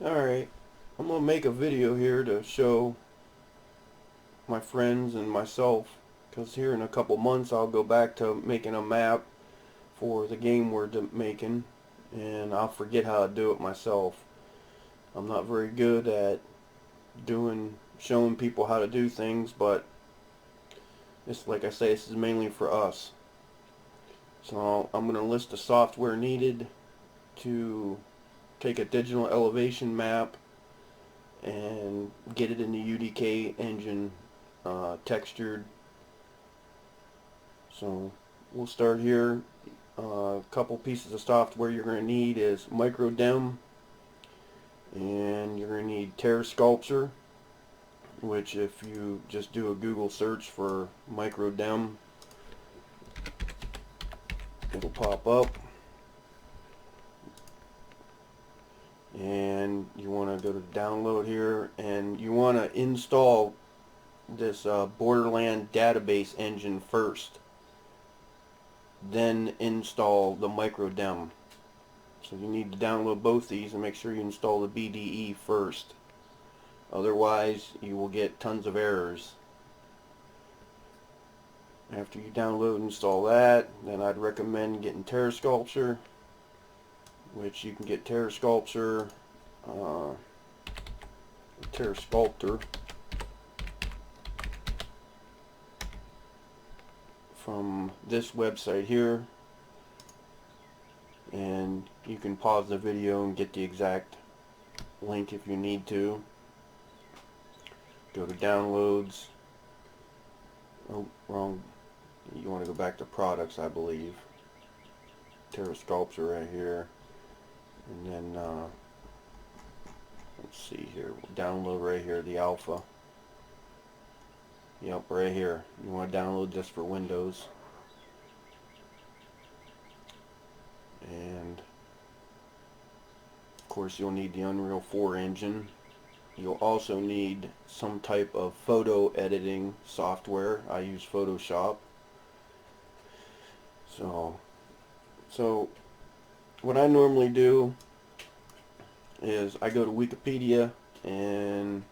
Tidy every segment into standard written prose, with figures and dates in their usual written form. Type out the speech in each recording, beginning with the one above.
Alright, I'm going to make a video here to show my friends and myself, because here in a couple months I'll go back to making a map for the game we're making, and I'll forget how to do it myself. I'm not very good at showing people how to do things, but this, like I say, this is mainly for us. So I'm going to list the software needed to take a digital elevation map and get it in the UDK engine textured. So we'll start here. A couple pieces of software you're going to need is MicroDem, and you're going to need TerreSculptor, which if you just do a Google search for MicroDem, it'll pop up. And you want to go to download here, and you want to install this Borderland database engine first, then install the MicroDem. So you need to download both these and make sure you install the BDE first, otherwise you will get tons of errors. After you download and install that, then I'd recommend getting TerreSculptor, which you can get TerreSculptor from this website here, and you can pause the video and get the exact link if you need to. Go to downloads. Oh, wrong. You want to go back to products, I believe. TerreSculptor right here, and then let's see here, we'll download right here the alpha. Yep, right here. You want to download this for Windows. And of course you'll need the Unreal 4 engine. You'll also need some type of photo editing software. I use Photoshop. So what I normally do is I go to Wikipedia and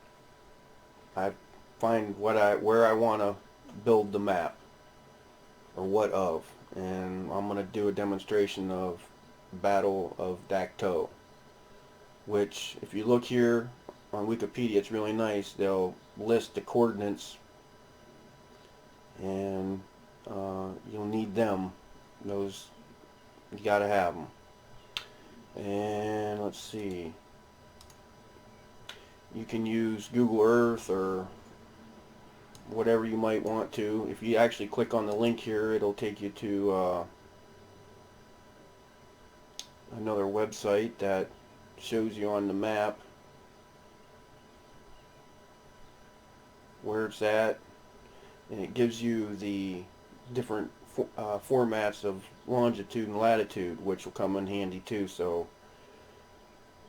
I find where I want to build the map, or what of, and I'm going to do a demonstration of Battle of Dacto, which if you look here on Wikipedia, it's really nice. They'll list the coordinates, and you'll need them. Those, you gotta have them. And let's see, you can use Google Earth or whatever you might want to. If you actually click on the link here, it'll take you to another website that shows you on the map where it's at, and it gives you the different formats of longitude and latitude, which will come in handy too. So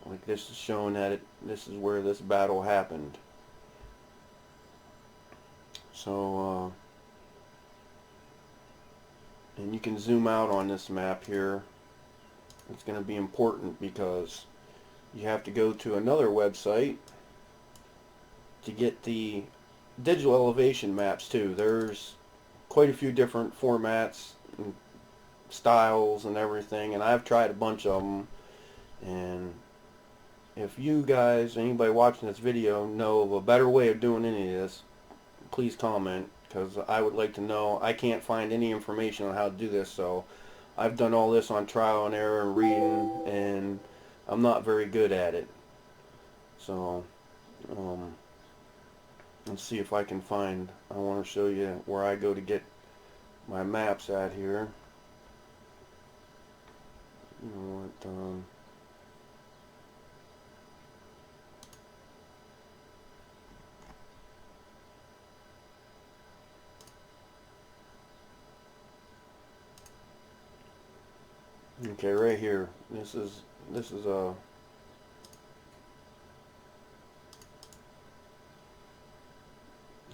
like this is showing that this is where this battle happened. So and you can zoom out on this map here. It's going to be important because you have to go to another website to get the digital elevation maps too. There's quite a few different formats and styles and everything, and I've tried a bunch of them. And if you guys, anybody watching this video, know of a better way of doing any of this, please comment, because I would like to know. I can't find any information on how to do this, so I've done all this on trial and error and reading, and I'm not very good at it. So let's see if I can find, I want to show you where I go to get my maps at here. You know what, okay, right here. This is a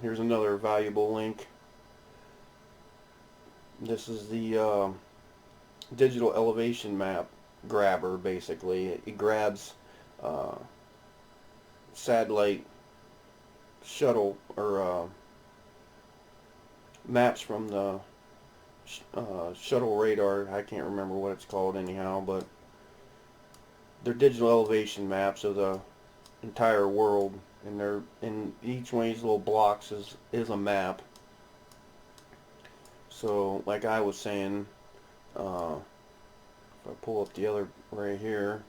here's another valuable link. This is the digital elevation map grabber. Basically, it grabs satellite shuttle or maps from the shuttle radar. I can't remember what it's called anyhow, but they're digital elevation maps of the entire world, and they're in each one of these little blocks is a map. So like I was saying, if I pull up the other right here,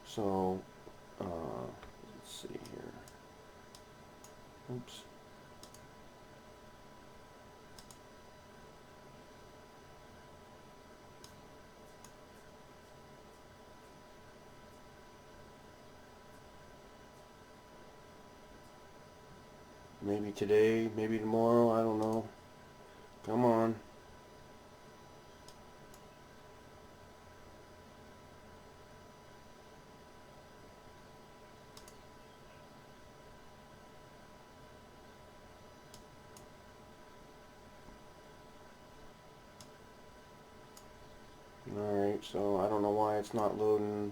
so let's see here. Oops. Maybe today, maybe tomorrow, I don't know. Come on. Alright, so I don't know why it's not loading.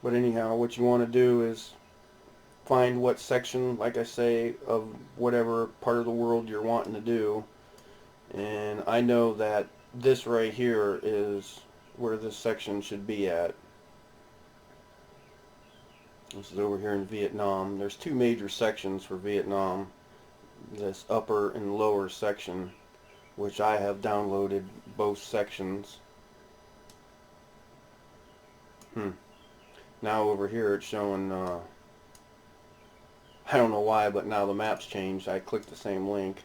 But anyhow, what you want to do is find what section, like I say, of whatever part of the world you're wanting to do. And I know that this right here is where this section should be at. This is over here in Vietnam. There's two major sections for Vietnam. This upper and lower section, which I have downloaded both sections. Now over here it's showing, I don't know why, but now the map's changed. I clicked the same link.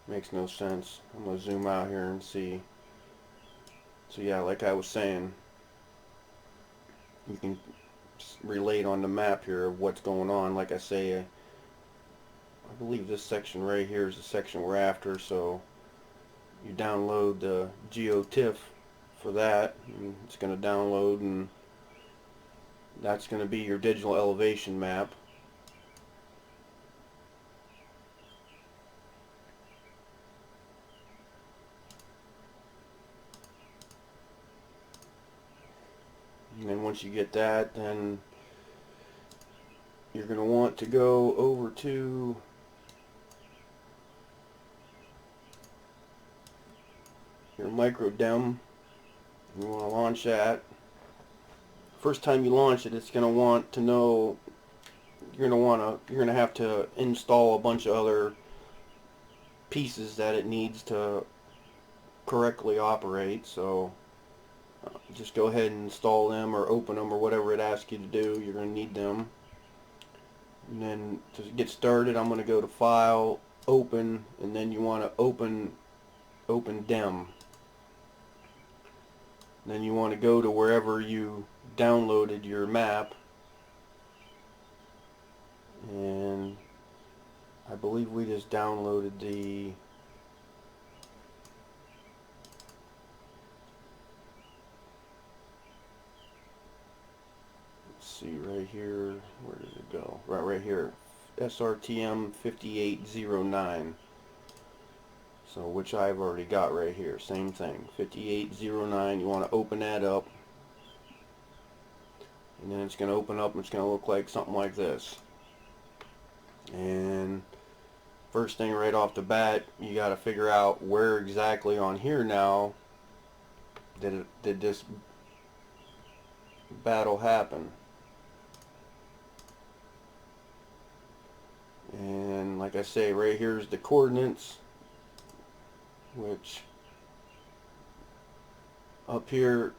Makes no sense. I'm going to zoom out here and see. So yeah, like I was saying, you can relate on the map here of what's going on. Like I say, I believe this section right here is the section we're after, so you download the GeoTIFF for that, and it's going to download, and that's going to be your digital elevation map. And then once you get that, then you're going to want to go over to your MicroDem. You want to launch that. First time you launch it, it's going to want to know, you're going to have to install a bunch of other pieces that it needs to correctly operate. So just go ahead and install them or open them or whatever it asks you to do. You're going to need them. And then to get started, I'm going to go to File, Open, and then you want to open DEM. Then you want to go to wherever you downloaded your map, and I believe we just downloaded the see right here, where did it go? Right here, SRTM 5809. So which I've already got right here, same thing, 5809. You want to open that up, and then it's going to open up and it's going to look like something like this. And first thing right off the bat, you got to figure out where exactly on here now did this battle happen. And like I say, right here's the coordinates, which up here,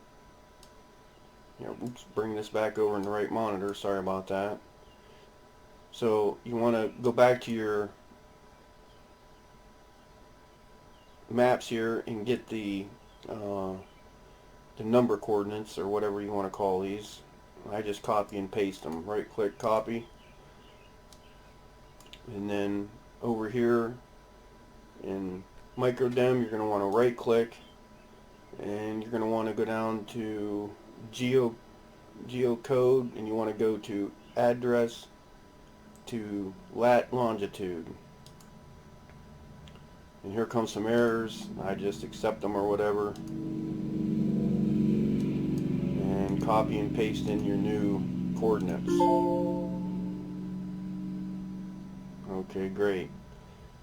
oops, bring this back over in the right monitor, sorry about that. So you want to go back to your maps here and get the number coordinates, or whatever you want to call these. I just copy and paste them. Right click, copy, and then over here in MicroDem, you're going to want to right click, and you're going to want to go down to Geocode, and you want to go to Address to longitude. And here comes some errors. I just accept them or whatever. And copy and paste in your new coordinates. Okay, great.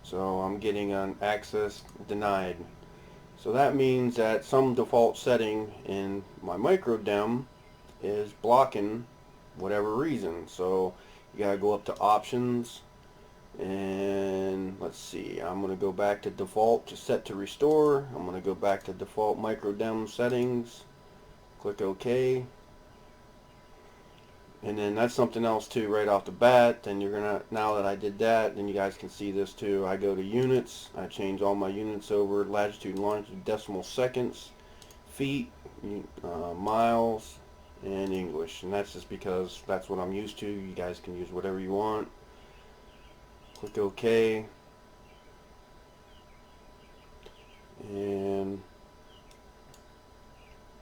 So I'm getting an access denied. So that means that some default setting in my MicroDem is blocking whatever reason. So you gotta go up to options, and let's see, I'm gonna go back to default to set to restore. I'm gonna go back to default MicroDem settings, click OK, and then that's something else too right off the bat. Then you're gonna, now that I did that, then you guys can see this too. I go to units, I change all my units over, latitude and longitude, decimal seconds, feet, miles, and English, and that's just because that's what I'm used to. You guys can use whatever you want. Click OK, and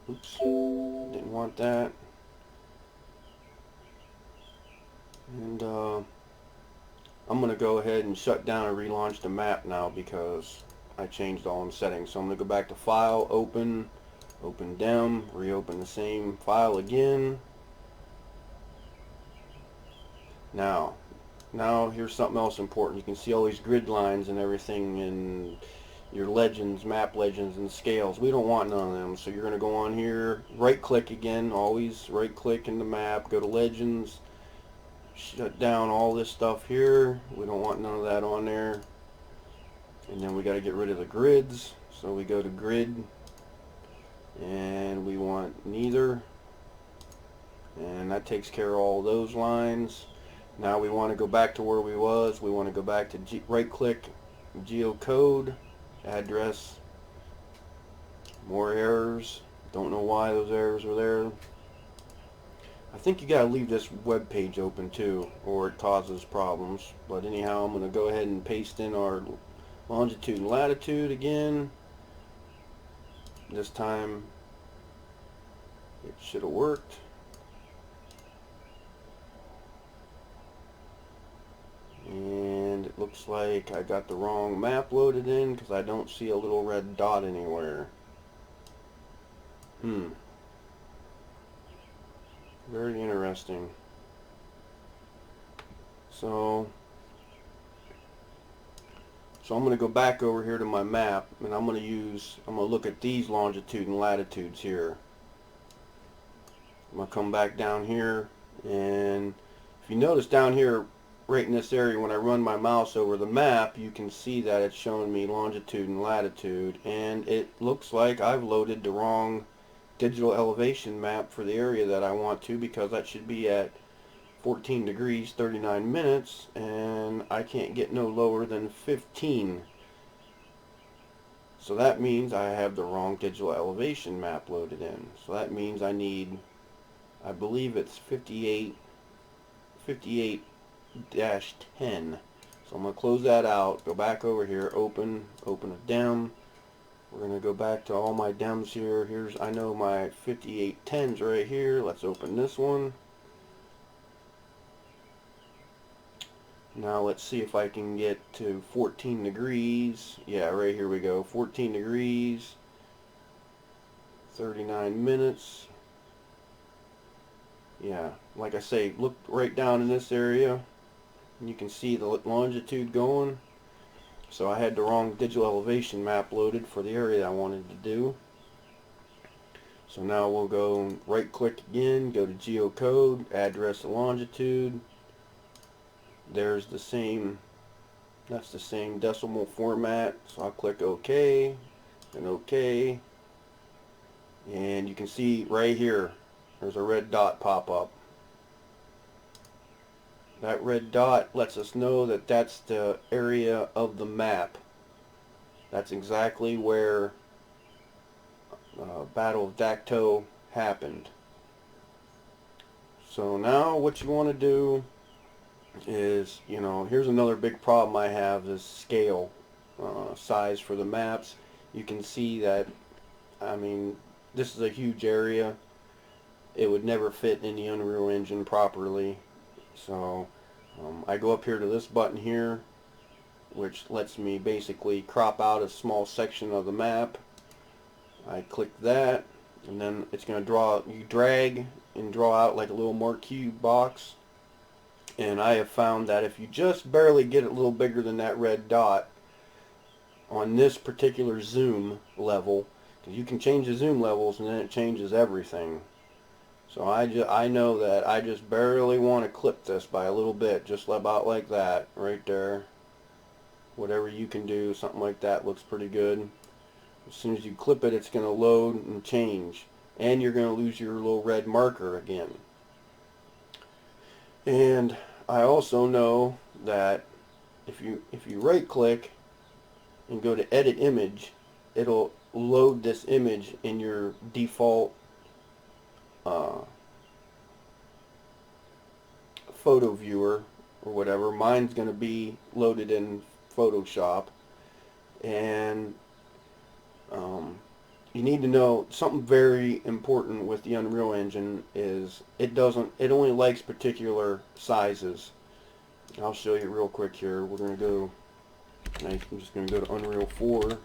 oops, didn't want that. And I'm going to go ahead and shut down and relaunch the map now because I changed all the settings. So I'm going to go back to File, Open, Open DEM, reopen the same file again. Now here's something else important. You can see all these grid lines and everything in your legends, map legends, and scales. We don't want none of them. So you're going to go on here, right click again, always right click in the map, go to legends, shut down all this stuff here. We don't want none of that on there. And then we got to get rid of the grids. So we go to grid, and we want neither, and that takes care of all those lines. Now we want to go back to where we was. We want to go back to right click, Geocode, address, more errors. Don't know why those errors were there. I think you gotta leave this web page open too, or it causes problems. But anyhow, I'm gonna go ahead and paste in our longitude and latitude again. This time it should have worked. And it looks like I got the wrong map loaded in because I don't see a little red dot anywhere. Very interesting. So I'm going to go back over here to my map, and I'm going to look at these longitude and latitudes here. I'm going to come back down here, and if you notice down here right in this area, when I run my mouse over the map, you can see that it's showing me longitude and latitude, and it looks like I've loaded the wrong digital elevation map for the area that I want to, because that should be at 14 degrees 39 minutes, and I can't get no lower than 15. So that means I have the wrong digital elevation map loaded in. So that means I need, I believe it's 58-10. So I'm going to close that out, go back over here, open a DEM. We're going to go back to all my DEMs here. I know my 5810's right here. Let's open this one. Now let's see if I can get to 14 degrees. Yeah, right here we go. 14 degrees, 39 minutes. Yeah, like I say, look right down in this area, and you can see the longitude going. So I had the wrong digital elevation map loaded for the area I wanted to do. So now we'll go right click again, go to Geocode, address and longitude. There's the same, that's the same decimal format. So I'll click OK and OK. And you can see right here, there's a red dot pop up. That red dot lets us know that that's the area of the map. That's exactly where Battle of Dacto happened. So now what you want to do is, here's another big problem I have, is scale, size for the maps. You can see that, this is a huge area. It would never fit in the Unreal Engine properly. So I go up here to this button here, which lets me basically crop out a small section of the map. I click that, and then it's going to draw, you drag and draw out like a little marquee box. And I have found that if you just barely get it a little bigger than that red dot on this particular zoom level, because you can change the zoom levels and then it changes everything. So I know that I just barely want to clip this by a little bit, just about like that, right there. Whatever you can do, something like that looks pretty good. As soon as you clip it, it's going to load and change, and you're going to lose your little red marker again. And I also know that if you right click and go to edit image, it'll load this image in your default photo viewer or whatever. Mine's going to be loaded in Photoshop. And you need to know something very important with the Unreal Engine is it only likes particular sizes. I'll show you real quick here. We're going to go, I'm just going to go to Unreal 4,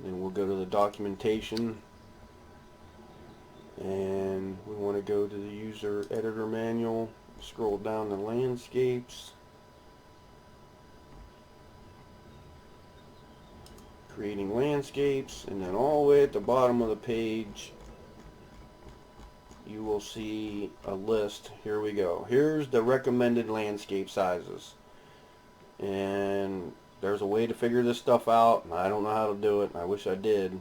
and we'll go to the documentation, and we want to go to the user editor manual, scroll down to landscapes, creating landscapes, and then all the way at the bottom of the page you will see a list. Here we go. Here's the recommended landscape sizes, and there's a way to figure this stuff out, and I don't know how to do it. I wish I did.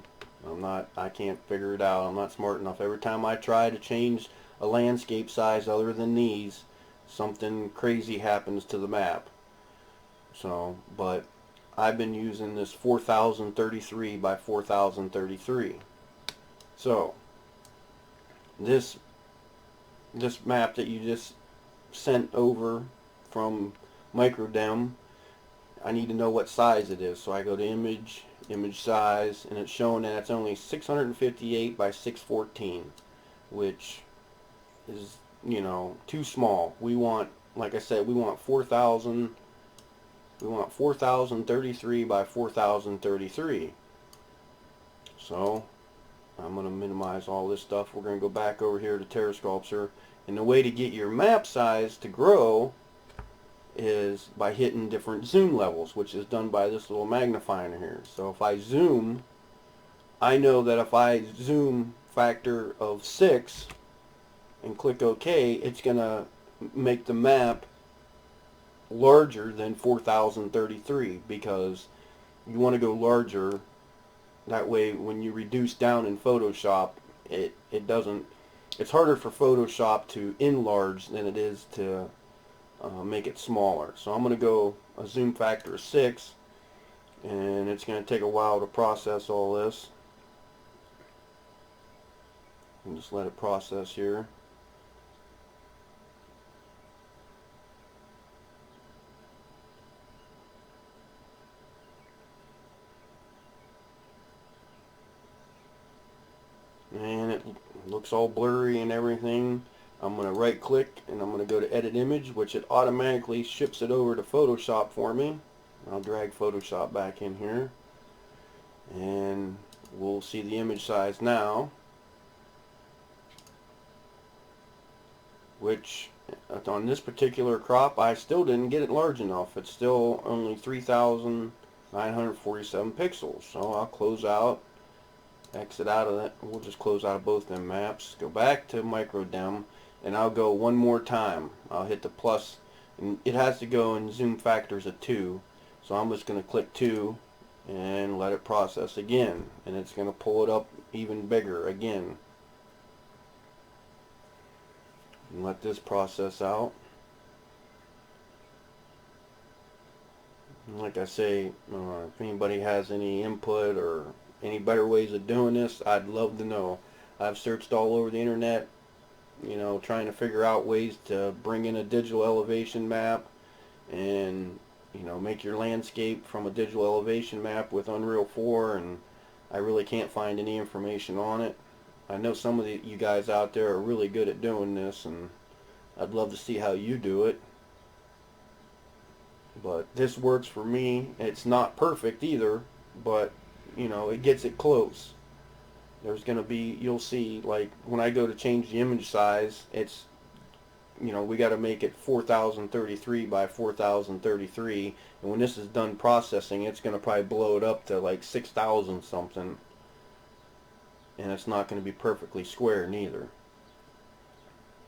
I can't figure it out. I'm not smart enough. Every time I try to change a landscape size other than these, something crazy happens to the map. So, but I've been using this 4033 by 4033. So this map that you just sent over from MicroDem, I need to know what size it is. So I go to image size, and it's showing that it's only 658 by 614, which is, you know, too small. We want, like I said, we want 4033 by 4033. So I'm going to minimize all this stuff. We're going to go back over here to TerreSculptor, and the way to get your map size to grow is by hitting different zoom levels, which is done by this little magnifier here. So if I zoom, I know that if I zoom factor of 6 and click OK, it's going to make the map larger than 4033, because you want to go larger. That way when you reduce down in Photoshop, it doesn't, it's harder for Photoshop to enlarge than it is to make it smaller. So I'm going to go a zoom factor of 6, and it's going to take a while to process all this. And just let it process here. And it looks all blurry and everything. I'm going to right click, and I'm going to go to edit image, which it automatically ships it over to Photoshop for me. I'll drag Photoshop back in here, and we'll see the image size now, which on this particular crop I still didn't get it large enough. It's still only 3,947 pixels. So I'll close out, exit out of that. We'll just close out of both them maps, go back to MicroDem, and I'll go one more time. I'll hit the plus, and it has to go in zoom factors of 2, so I'm just going to click 2 and let it process again, and it's going to pull it up even bigger again. And let this process out. And like I say, if anybody has any input or any better ways of doing this, I'd love to know. I've searched all over the internet, you know, trying to figure out ways to bring in a digital elevation map and, you know, make your landscape from a digital elevation map with Unreal 4, and I really can't find any information on it. I know some of you guys out there are really good at doing this, and I'd love to see how you do it. But this works for me. It's not perfect either, but you know, it gets it close. There's going to be, you'll see, like when I go to change the image size, it's, you know, we got to make it 4033 by 4033, and when this is done processing, it's going to probably blow it up to like 6000 something, and it's not going to be perfectly square neither.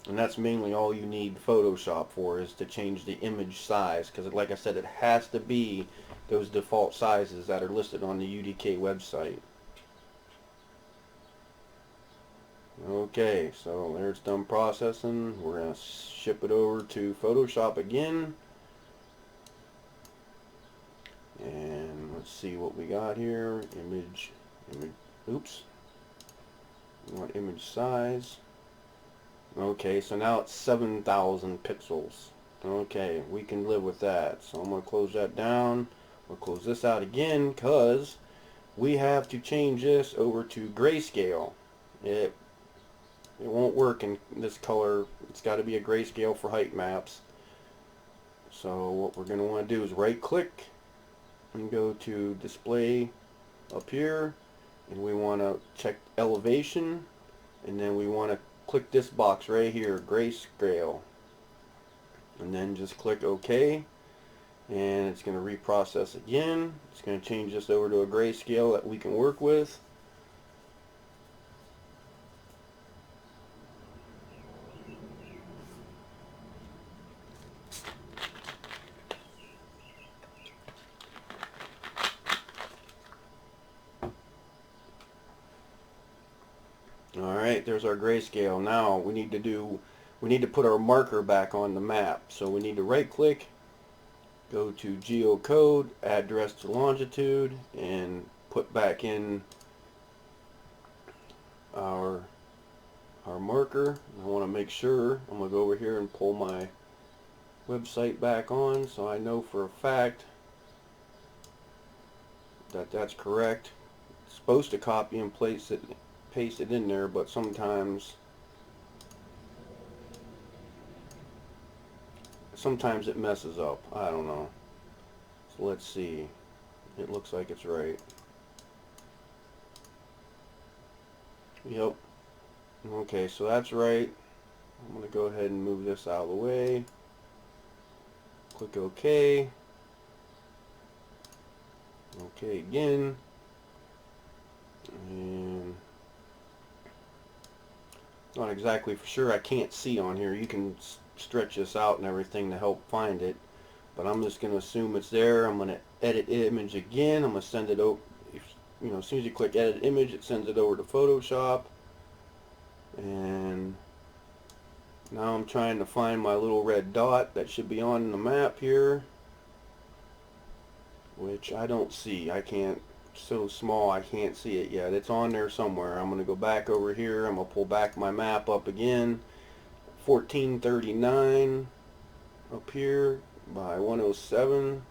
And that's mainly all you need Photoshop for, is to change the image size, because like I said, it has to be those default sizes that are listed on the UDK website. Okay, so there it's done processing. We're going to ship it over to Photoshop again. And let's see what we got here. Image, oops. We want image size. Okay, so now it's 7,000 pixels. Okay, we can live with that. So I'm going to close that down. We'll close this out again because we have to change this over to Grayscale. It won't work in this color. It's got to be a Grayscale for height maps. So what we're going to want to do is right click and go to display up here, and we want to check elevation, and then we want to click this box right here, Grayscale, and then just click OK, and it's going to reprocess again. It's going to change this over to a Grayscale that we can work with. Alright, there's our Grayscale. Now we need to put our marker back on the map. So we need to right click, go to Geocode, address to longitude, and put back in our marker. I want to make sure, I'm going to go over here and pull my website back on so I know for a fact that that's correct. It's supposed to copy and paste it in there, but sometimes it messes up. I don't know. So let's see. It looks like it's right. Yep. Okay, so that's right. I'm going to go ahead and move this out of the way. Click OK. OK again. And not exactly for sure. I can't see on here. You can stretch this out and everything to help find it, but I'm just going to assume it's there. I'm going to edit image again. I'm going to send it over. You know, as soon as you click edit image, it sends it over to Photoshop. And now I'm trying to find my little red dot that should be on the map here, which I don't see. I can't. So small I can't see it yet. It's on there somewhere. I'm going to go back over here. I'm going to pull back my map up again. 1439 up here by 107.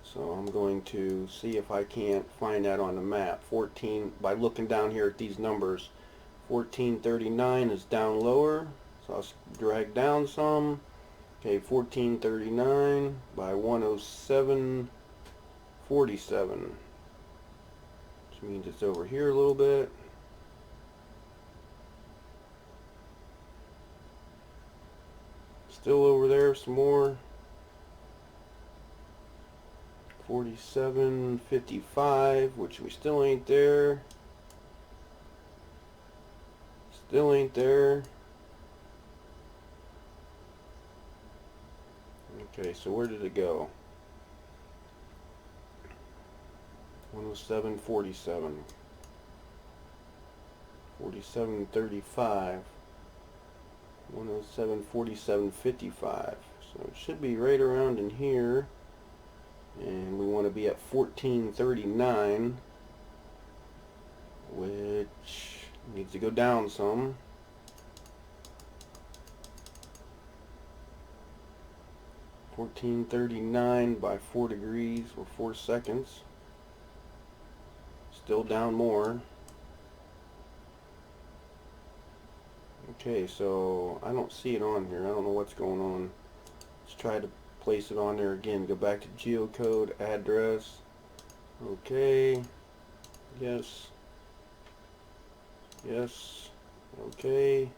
So I'm going to see if I can't find that on the map. 14 by looking down here at these numbers. 1439 is down lower, so I'll drag down some. Okay, 1439 by 107. 47, which means it's over here a little bit. Still over there some more. 47.55, which we still ain't there. Still ain't there. Okay, so where did it go? 107.47, 47.35, 107.47.55. So it should be right around in here, and we want to be at 14.39, which needs to go down some. 14.39 by 4 degrees or 4 seconds. Still down more. Okay, so I don't see it on here. I don't know what's going on. Let's try to place it on there again. Go back to Geocode, address. Okay. Yes. Yes. Okay.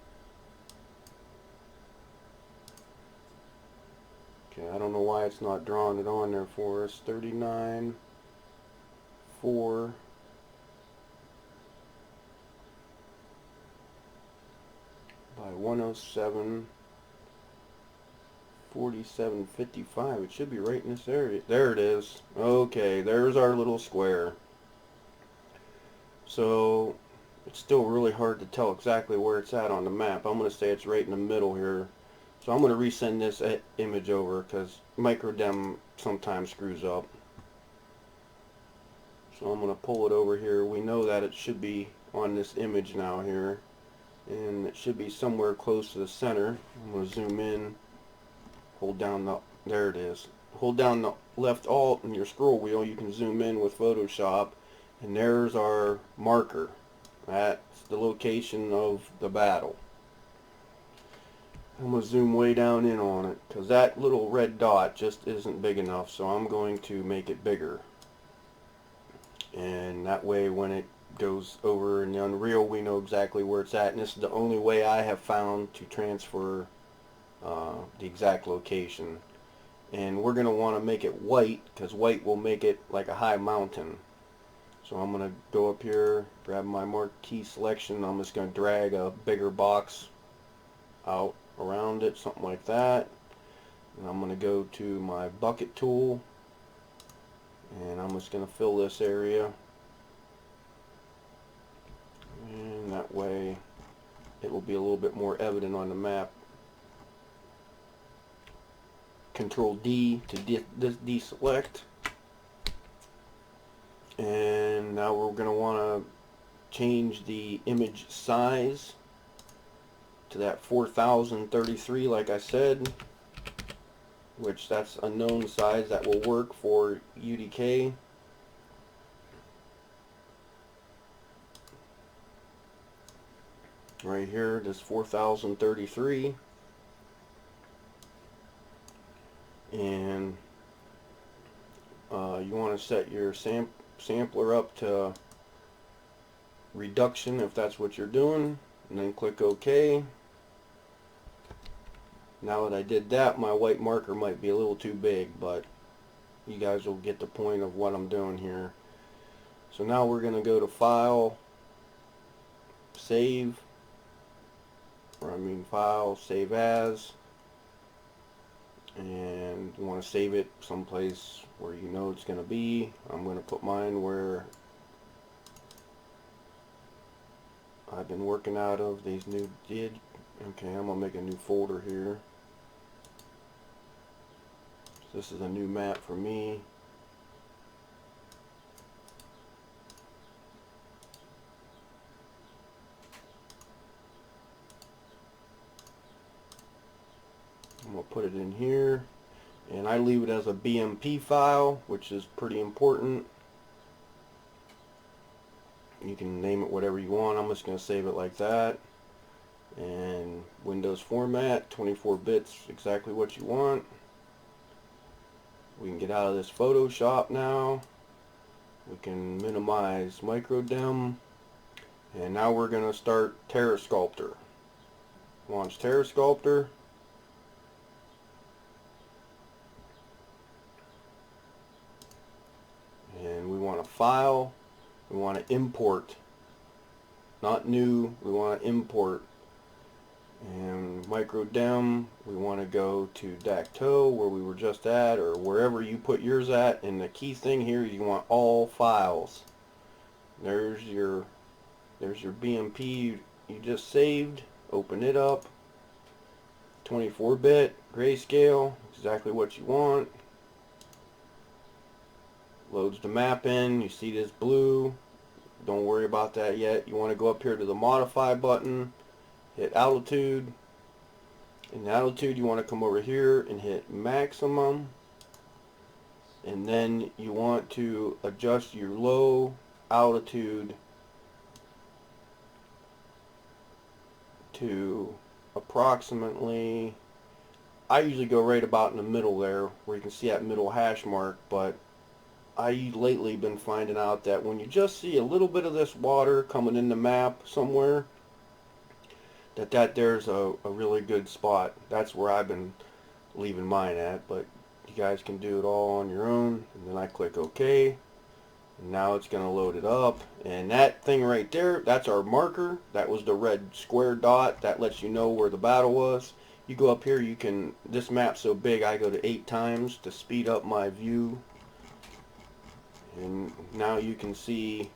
Okay, I don't know why it's not drawing it on there for us. 39, 4. By 107, 47, 55. It should be right in this area. There it is. Okay, there's our little square. So it's still really hard to tell exactly where it's at on the map. I'm going to say it's right in the middle here. So I'm going to resend this image over because MicroDem sometimes screws up. So I'm going to pull it over here. We know that it should be on this image now here. And it should be somewhere close to the center. I'm going to zoom in. Hold down the, there it is. Hold down the left alt and your scroll wheel. You can zoom in with Photoshop. And there's our marker. That's the location of the battle. I'm going to zoom way down in on it because that little red dot just isn't big enough, so I'm going to make it bigger. And that way when it goes over in the Unreal we know exactly where it's at, and this is the only way I have found to transfer the exact location. And we're going to want to make it white because white will make it like a high mountain. So I'm going to go up here, grab my marquee selection. I'm just going to drag a bigger box out around it, something like that. And I'm going to go to my bucket tool. And I'm just going to fill this area. And that way it will be a little bit more evident on the map. Control D to deselect. And now we're going to want to change the image size to that 4033 like I said, which that's a known size that will work for UDK. Right here, this 4033. And you want to set your sampler up to reduction if that's what you're doing, and then click OK. Now that I did that, my white marker might be a little too big, but you guys will get the point of what I'm doing here. So now we're going to go to File, Save, File, Save As, and you want to save it someplace where you know it's going to be. I'm going to put mine where I've been working out of these new did. Okay, I'm going to make a new folder here. So this is a new map for me. I'm going to put it in here, and I leave it as a BMP file, which is pretty important. You can name it whatever you want. I'm just going to save it like that. And Windows format, 24 bits, exactly what you want. We can get out of this Photoshop now. We can minimize MicroDem. And now we're going to start TerreSculptor. Launch TerreSculptor. And we want a file. We want to import. Not new, we want to import. And MicroDem, we want to go to Dacto where we were just at, or wherever you put yours at. And the key thing here is you want all files. There's your BMP you just saved. Open it up. 24-bit grayscale, exactly what you want. Loads the map in. You see this blue. Don't worry about that yet. You want to go up here to the modify button, hit altitude. In altitude you want to come over here and hit maximum, and then you want to adjust your low altitude to approximately, I usually go right about in the middle there where you can see that middle hash mark, but I lately been finding out that when you just see a little bit of this water coming in the map somewhere, that there's a really good spot. That's where I've been leaving mine at, but you guys can do it all on your own. And then I click OK, and now it's going to load it up, and that thing right there, that's our marker. That was the red square dot that lets you know where the battle was. You go up here, you can, this map's so big I go to 8 times to speed up my view, and now you can see,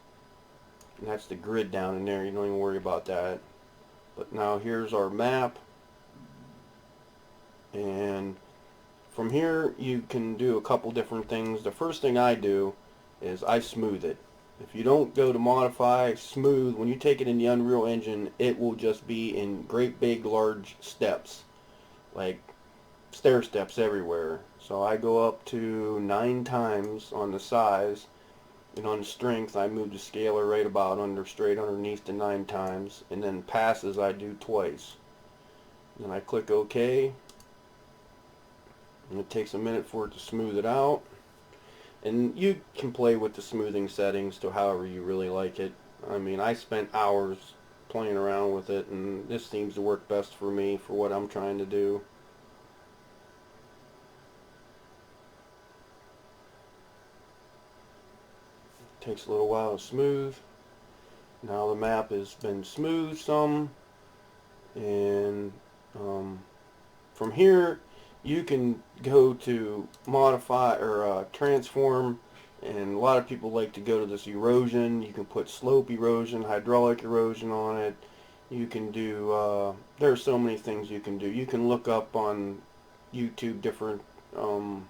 and that's the grid down in there. You don't even worry about that. But now here's our map, and from here you can do a couple different things. The first thing I do is I smooth it. If you don't go to modify, smooth, when you take it in the Unreal Engine, it will just be in great big large steps, like stair steps everywhere. So I go up to 9 times on the size, and on strength I move the scaler right about straight underneath the 9 times, and then passes I do twice. Then I click OK, and it takes a minute for it to smooth it out. And you can play with the smoothing settings to however you really like it. I mean, I spent hours playing around with it, and this seems to work best for me for what I'm trying to do. Takes a little while to smooth. Now the map has been smoothed some, and from here you can go to modify or transform, and a lot of people like to go to this erosion. You can put slope erosion, hydraulic erosion on it. You can do, there are so many things you can do. You can look up on YouTube different, you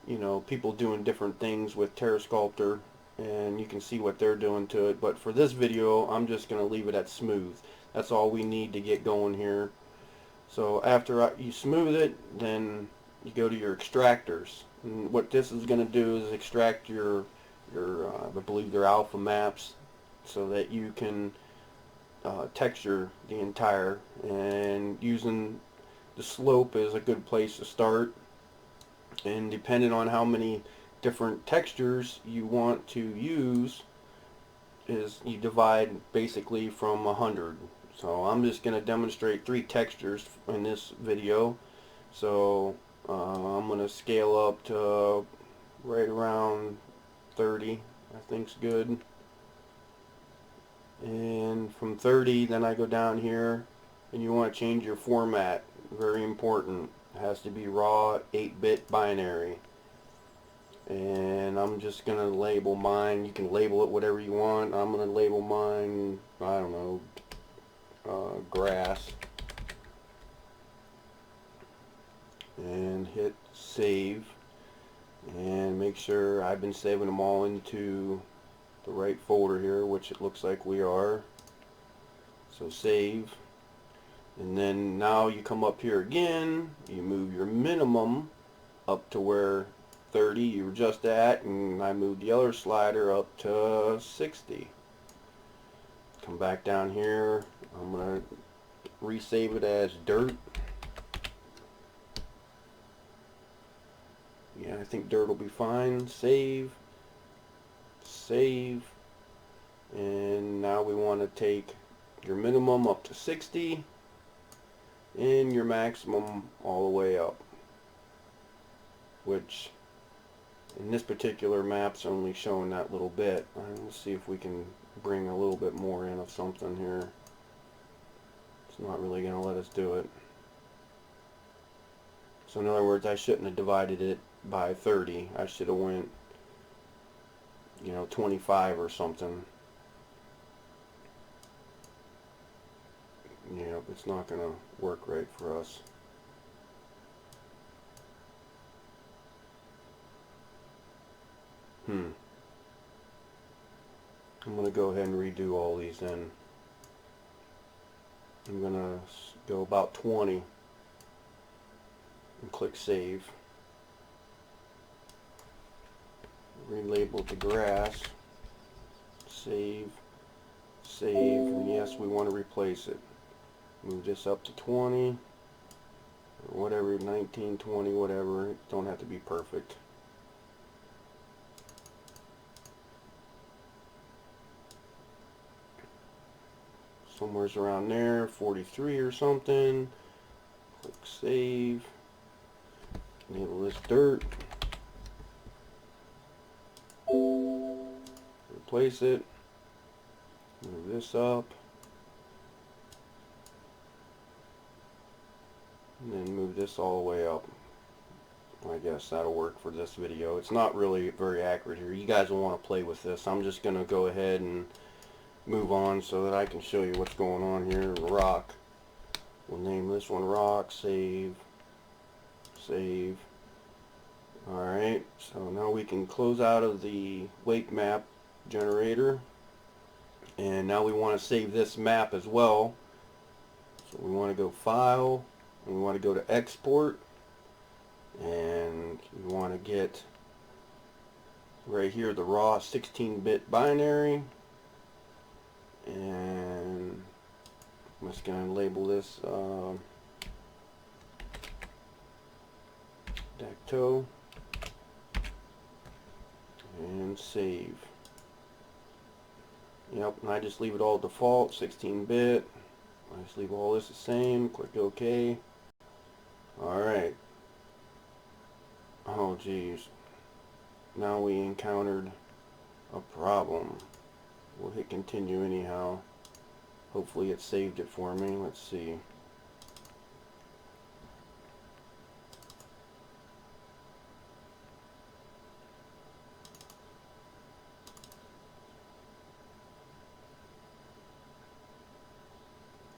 know, people doing different things with TerreSculptor, and you can see what they're doing to it. But for this video, I'm just going to leave it at smooth. That's all we need to get going here. So after you smooth it, then you go to your extractors. And what this is going to do is extract your I believe they're alpha maps, so that you can texture the entire. And using the slope is a good place to start. And depending on how many different textures you want to use, is you divide basically from 100. So I'm just going to demonstrate 3 textures in this video. So I'm going to scale up to right around 30, I think's good. And from 30, then I go down here, and you want to change your format. Very important. It has to be raw 8-bit binary. And I'm just going to label mine. You can label it whatever you want. I'm going to label mine, I don't know, grass. And hit save. And make sure I've been saving them all into the right folder here, which it looks like we are. So save. And then now you come up here again. You move your minimum up to where 30 you were just at, and I moved the other slider up to 60. Come back down here. I'm going to resave it as dirt. Yeah, I think dirt will be fine. Save. Save. And now we want to take your minimum up to 60 and your maximum all the way up, which in this particular map's only showing that little bit. Let's see if we can bring a little bit more in of something here. It's not really going to let us do it. So in other words, I shouldn't have divided it by 30. I should have went, you know, 25 or something. Yeah, it's not going to work right for us. I'm going to go ahead and redo all these then. I'm going to go about 20 and click save. Relabel the grass. Save. Save. And yes, we want to replace it. Move this up to 20 or whatever, 19, 20, whatever. It don't have to be perfect. Somewhere's around there, 43 or something. Click save. Enable this dirt. Replace it. Move this up. And then move this all the way up. I guess that'll work for this video. It's not really very accurate here. You guys will want to play with this. I'm just going to go ahead and move on so that I can show you what's going on here. Rock. We'll name this one rock. Save. Save. Alright, so now we can close out of the wake map generator. And now we want to save this map as well. So we want to go File. And we want to go to Export. And we want to get right here the raw 16-bit binary. And I'm just going to label this Dacto and save. Yep, and I just leave it all default, 16-bit. I just leave all this the same, click OK. Alright. Oh geez. Now we encountered a problem. We'll hit continue anyhow. Hopefully it saved it for me. Let's see.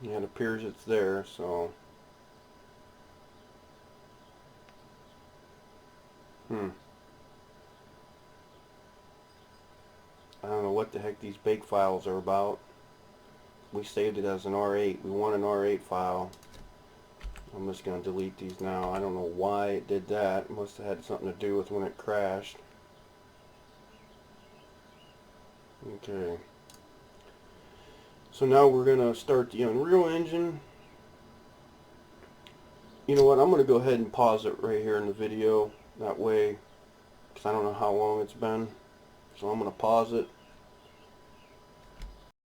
Yeah, it appears it's there, so I don't know what the heck these bake files are about. We saved it as an R8. We want an R8 file. I'm just going to delete these now. I don't know why it did that. It must have had something to do with when it crashed. Okay. So now we're going to start the Unreal Engine. You know what? I'm going to go ahead and pause it right here in the video. That way, because I don't know how long it's been. So I'm going to pause it.